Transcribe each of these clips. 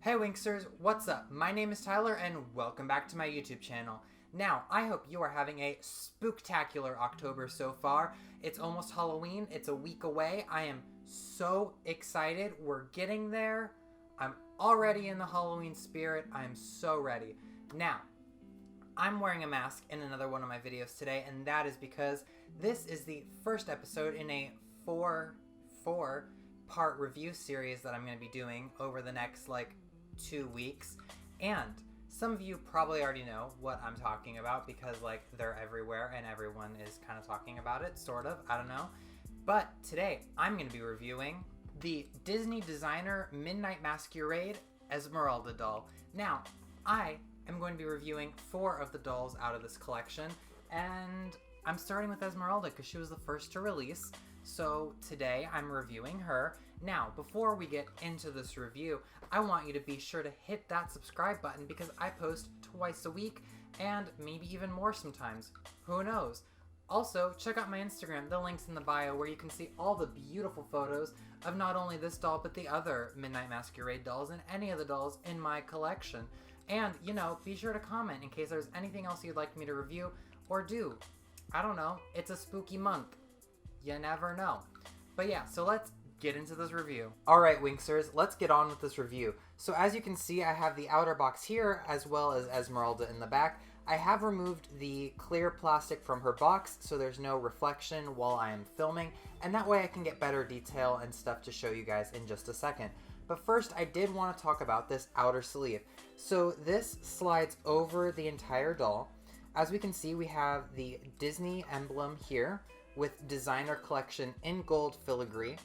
Hey Winxers, what's up? My name is Tyler and welcome back to my YouTube channel. Now, I hope you are having a spooktacular October so far. It's almost Halloween, it's a week away. I am so excited. We're getting there. I'm already in the Halloween spirit. I am so ready. Now, I'm wearing a mask in another one of my videos today, and that is because this is the first episode in a four-part review series that I'm going to be doing over the next, 2 weeks. And some of you probably already know what I'm talking about because, they're everywhere and everyone is kind of talking about it, sort of. I don't know. But today, I'm going to be reviewing the Disney designer Midnight Masquerade Esmeralda doll. Now, I am going to be reviewing 4 of the dolls out of this collection, and I'm starting with Esmeralda because she was the first to release. So today I'm reviewing her. Now, before we get into this review, I want you to be sure to hit that subscribe button because I post twice a week and maybe even more sometimes. Who knows? Also, check out my Instagram, the link's in the bio, where you can see all the beautiful photos of not only this doll but the other Midnight Masquerade dolls and any of the dolls in my collection. And, be sure to comment in case there's anything else you'd like me to review or do. I don't know, it's a spooky month. You never know. But yeah, so let's get into this review. Alright, Winxers, let's get on with this review. So as you can see, I have the outer box here as well as Esmeralda in the back. I have removed the clear plastic from her box so there's no reflection while I am filming, and that way I can get better detail and stuff to show you guys in just a second. But first, I did want to talk about this outer sleeve. So this slides over the entire doll. As we can see, we have the Disney emblem here with designer collection in gold filigree,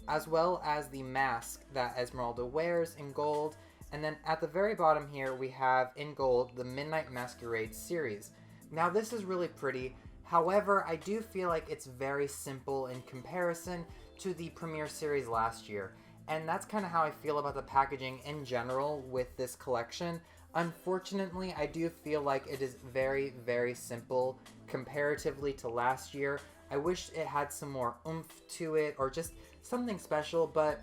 as well as the mask that Esmeralda wears in gold. And then at the very bottom here, we have in gold the Midnight Masquerade series. Now this is really pretty. However, I do feel like it's very simple in comparison to the premiere series last year. And that's kind of how I feel about the packaging in general with this collection. Unfortunately, I do feel like it is very, very simple comparatively to last year. I wish it had some more oomph to it or just something special, but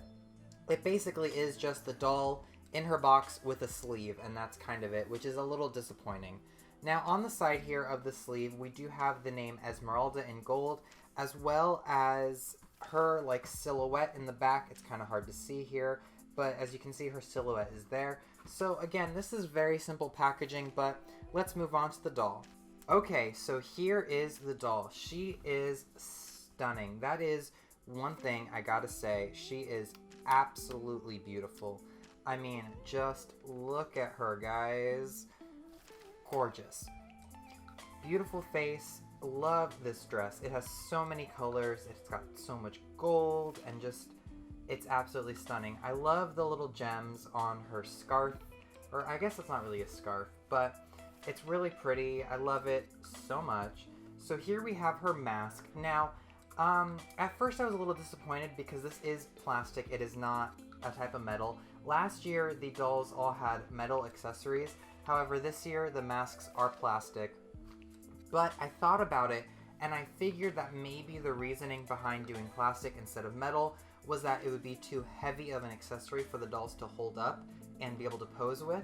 it basically is just the doll in her box with a sleeve, and that's kind of it, which is a little disappointing. Now, on the side here of the sleeve, we do have the name Esmeralda in gold, as well as her silhouette in the back. It's kind of hard to see here, but as you can see, her silhouette is there. So again, this is very simple packaging, but let's move on to the doll. Okay, so here is the doll. She is stunning. That is one thing I gotta say. She is absolutely beautiful. I mean, just look at her, guys. Gorgeous. Beautiful face. Love this dress. It has so many colors. It's got so much gold and just, it's absolutely stunning. I love the little gems on her scarf, or I guess it's not really a scarf, but it's really pretty. I love it so much. So here we have her mask. Now, at first I was a little disappointed because this is plastic. It is not a type of metal. Last year, the dolls all had metal accessories. However, this year, the masks are plastic. But I thought about it, and I figured that maybe the reasoning behind doing plastic instead of metal was that it would be too heavy of an accessory for the dolls to hold up and be able to pose with.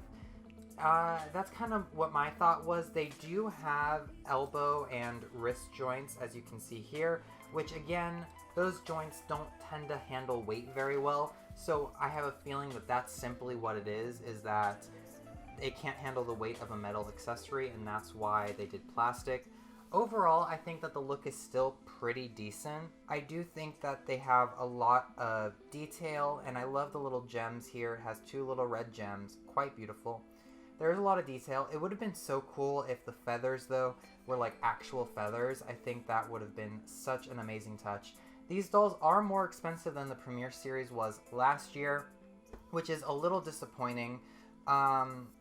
That's kind of what my thought was. They do have elbow and wrist joints, as you can see here, which again, those joints don't tend to handle weight very well. So I have a feeling that that's simply what it is that it can't handle the weight of a metal accessory, and that's why they did plastic. Overall, I think that the look is still pretty decent. I do think that they have a lot of detail, and I love the little gems here. It has 2 little red gems, quite beautiful. There's a lot of detail. It would have been so cool if the feathers, though, were actual feathers. I think that would have been such an amazing touch. These dolls are more expensive than the premiere series was last year, which is a little disappointing.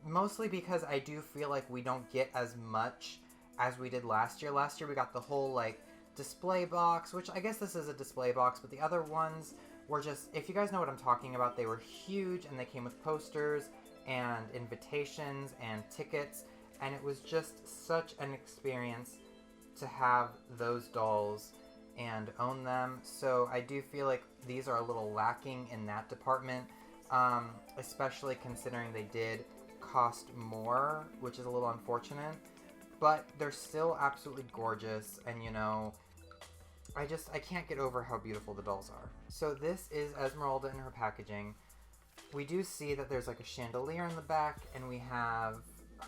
Mostly because I do feel like we don't get as much as we did last year. Last year we got the whole display box, which I guess this is a display box, but the other ones were just, if you guys know what I'm talking about, they were huge and they came with posters and invitations and tickets, and it was just such an experience to have those dolls and own them. So I do feel like these are a little lacking in that department. especially considering they did cost more, which is a little unfortunate. But they're still absolutely gorgeous, and you know, I can't get over how beautiful the dolls are. So this is Esmeralda in her packaging. We do see that there's like a chandelier in the back, and we have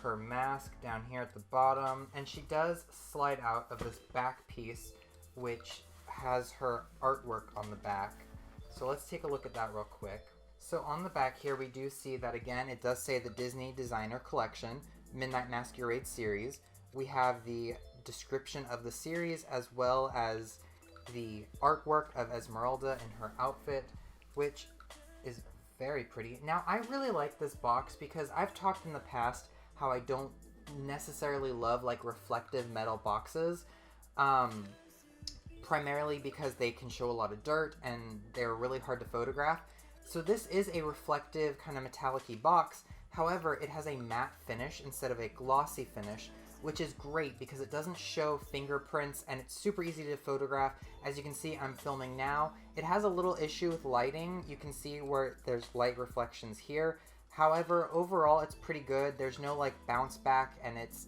her mask down here at the bottom, and she does slide out of this back piece, which has her artwork on the back. So let's take a look at that real quick. So on the back here, we do see that again, it does say the Disney Designer Collection, Midnight Masquerade Series. We have the description of the series as well as the artwork of Esmeralda in her outfit, which is very pretty. Now, I really like this box because I've talked in the past how I don't necessarily love like reflective metal boxes, primarily because they can show a lot of dirt and they're really hard to photograph. So this is a reflective kind of metallic-y box. However, it has a matte finish instead of a glossy finish, which is great because it doesn't show fingerprints and it's super easy to photograph. As you can see, I'm filming now. It has a little issue with lighting. You can see where there's light reflections here. However, overall, it's pretty good. There's no like bounce back, and it's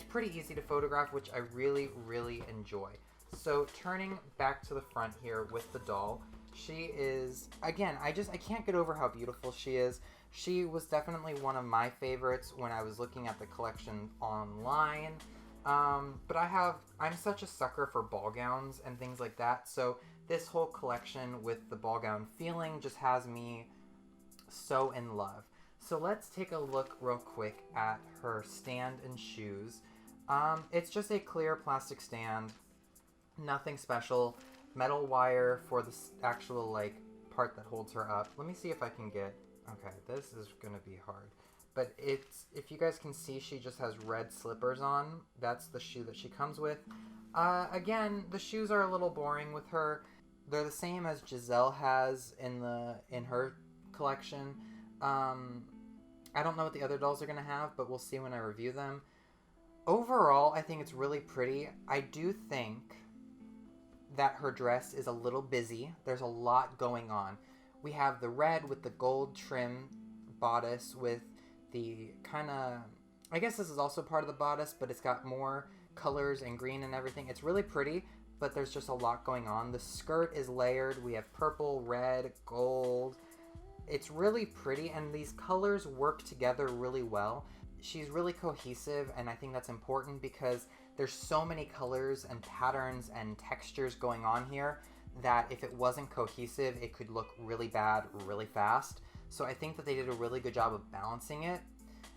pretty easy to photograph, which I really, really enjoy. So turning back to the front here with the doll, she is, again, I can't get over how beautiful she is. She was definitely one of my favorites when I was looking at the collection online. But I'm such a sucker for ball gowns and things like that. So this whole collection with the ball gown feeling just has me so in love. So let's take a look real quick at her stand and shoes. It's just a clear plastic stand, nothing special. Metal wire for the actual like part that holds her up. Let me see if I can get, okay, this is gonna be hard. But if you guys can see, she just has red slippers on. That's the shoe that she comes with. Again, the shoes are a little boring with her. They're the same as Giselle has in her collection. I don't know what the other dolls are going to have, but we'll see when I review them. Overall, I think it's really pretty. I do think that her dress is a little busy. There's a lot going on. We have the red with the gold trim bodice with the kind of, I guess this is also part of the bodice, but it's got more colors and green and everything. It's really pretty, but there's just a lot going on. The skirt is layered. We have purple, red, gold. It's really pretty, and these colors work together really well. She's really cohesive, and I think that's important because there's so many colors and patterns and textures going on here that if it wasn't cohesive, it could look really bad really fast. So I think that they did a really good job of balancing it.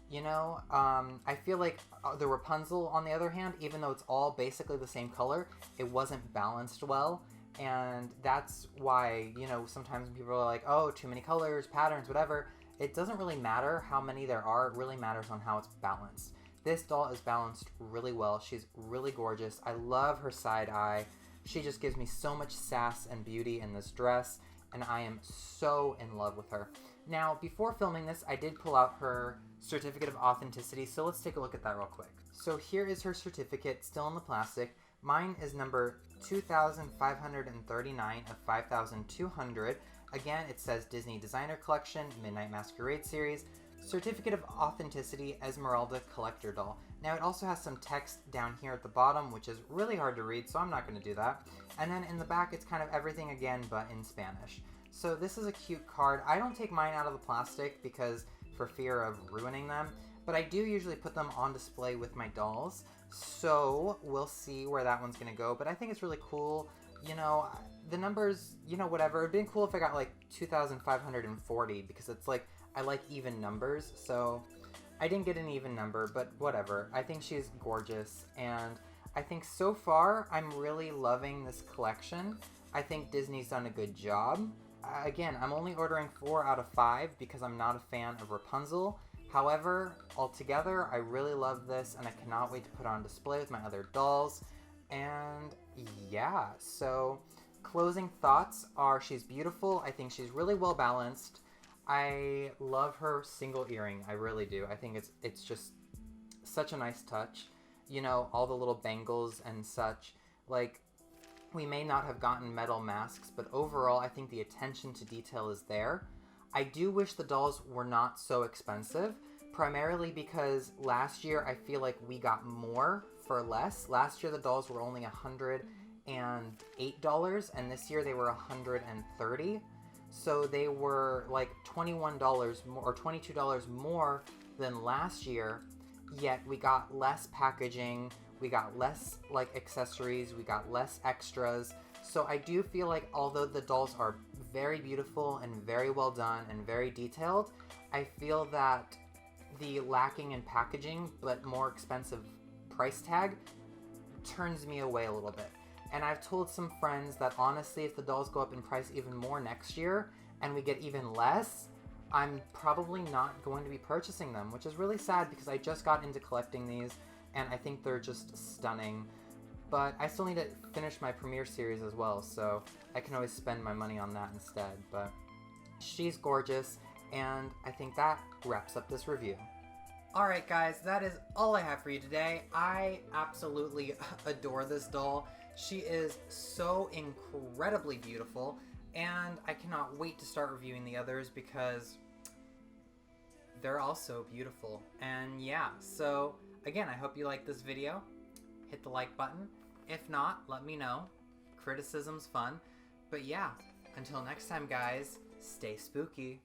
You know, I feel like the Rapunzel, on the other hand, even though it's all basically the same color, it wasn't balanced well. And that's why, you know, sometimes people are like, oh, too many colors, patterns, whatever. It doesn't really matter how many there are. It really matters on how it's balanced. This doll is balanced really well. She's really gorgeous. I love her side eye. She just gives me so much sass and beauty in this dress, and I am so in love with her. Now, before filming this, I did pull out her certificate of authenticity, so let's take a look at that real quick. So here is her certificate, still in the plastic. Mine is number 2,539 of 5,200. Again, it says Disney Designer Collection, Midnight Masquerade Series, Certificate of Authenticity, Esmeralda Collector Doll. Now, it also has some text down here at the bottom, which is really hard to read, so I'm not going to do that. And then in the back, it's kind of everything again, but in Spanish. So this is a cute card. I don't take mine out of the plastic because for fear of ruining them, but I do usually put them on display with my dolls. So we'll see where that one's going to go, but I think it's really cool. You know, the numbers, you know, whatever. It'd been cool if I got like 2,540 because it's like, I like even numbers. So I didn't get an even number, but whatever. I think she's gorgeous, and I think so far I'm really loving this collection. I think Disney's done a good job. Again, I'm only ordering 4 out of 5 because I'm not a fan of Rapunzel. However, altogether, I really love this, and I cannot wait to put it on display with my other dolls. And yeah, so closing thoughts are she's beautiful. I think she's really well balanced. I love her single earring. I really do. I think it's just such a nice touch. You know, all the little bangles and such. Like, we may not have gotten metal masks, but overall, I think the attention to detail is there. I do wish the dolls were not so expensive, primarily because last year I feel like we got more for less. Last year the dolls were only $108, and this year they were $130. So they were like $21 more or $22 more than last year, yet we got less packaging, we got less like accessories, we got less extras. So I do feel like although the dolls are very beautiful and very well done and very detailed, I feel that the lacking in packaging but more expensive price tag turns me away a little bit. And I've told some friends that honestly, if the dolls go up in price even more next year and we get even less, I'm probably not going to be purchasing them, which is really sad because I just got into collecting these and I think they're just stunning. But I still need to finish my premiere series as well, so I can always spend my money on that instead. But she's gorgeous, and I think that wraps up this review. Alright guys, that is all I have for you today. I absolutely adore this doll. She is so incredibly beautiful, and I cannot wait to start reviewing the others because they're also beautiful. And yeah, so again, I hope you liked this video. Hit the like button. If not, let me know. Criticism's fun. But yeah, until next time guys, stay spooky.